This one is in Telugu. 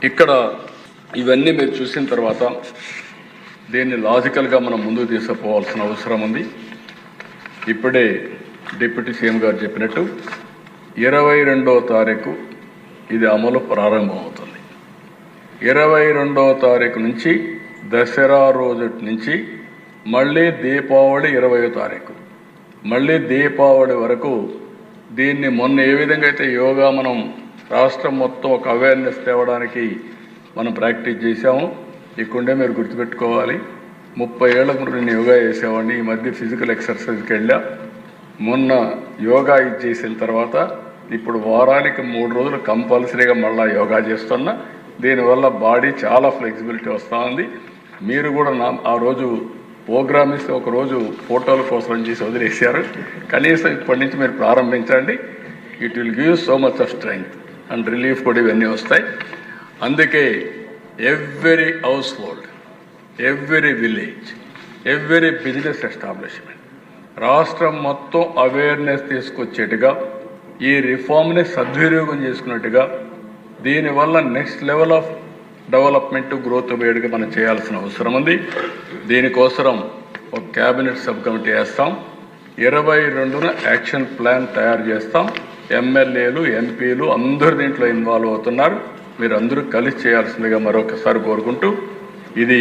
ఇక్కడ ఇవన్నీ మీరు చూసిన తర్వాత దీన్ని లాజికల్గా మనం ముందుకు తీసుకుపోవాల్సిన అవసరం ఉంది. ఇప్పుడే డిప్యూటీ సీఎం గారు చెప్పినట్టు 22వ తారీఖు ఇది అమలు ప్రారంభమవుతుంది. 22వ తారీఖు నుంచి దసరా రోజు నుంచి మళ్ళీ దీపావళి 20వ తారీఖు, మళ్ళీ దీపావళి వరకు దీన్ని మొన్న ఏ విధంగా అయితే యోగా మనం రాష్ట్రం మొత్తం ఒక అవేర్నెస్ తేవడానికి మనం ప్రాక్టీస్ చేసాము. ఇక్కడే మీరు గుర్తుపెట్టుకోవాలి, 30 ఏళ్ల ముందు నేను యోగా చేసేవాడిని. ఈ మధ్య ఫిజికల్ ఎక్సర్సైజ్కి వెళ్ళా. మొన్న యోగా ఇది చేసిన తర్వాత ఇప్పుడు వారానికి 3 రోజులు కంపల్సరీగా మళ్ళీ యోగా చేస్తున్నా. దీనివల్ల బాడీ చాలా ఫ్లెక్సిబిలిటీ వస్తూ ఉంది. మీరు కూడా ఆ రోజు ప్రోగ్రామ్ ఇస్తే ఒకరోజు ఫోటోల కోసం చేసి వదిలేశారు. కనీసం ఇప్పటి నుంచి మీరు ప్రారంభించండి. It will give so much of strength and relief కూడా ఇవన్నీ వస్తాయి. అందుకే every house hold, every village, every business establishment రాష్ట్రం మొత్తం అవేర్నెస్ తీసుకొచ్చేట్టుగా ఈ రిఫార్మ్ని సద్వినియోగం చేసుకున్నట్టుగా దీనివల్ల next level of development growth వేడిగా మనం చేయాల్సిన అవసరం ఉంది. దీనికోసం ఒక క్యాబినెట్ సబ్ కమిటీ వేస్తాం. 22న యాక్షన్ ప్లాన్ తయారు చేస్తాం. ఎమ్మెల్యేలు, ఎంపీలు అందరూ దీంట్లో ఇన్వాల్వ్ అవుతున్నారు. మీరు అందరూ కలిసి చేయాల్సిందిగా మరొకసారి కోరుకుంటూ ఇది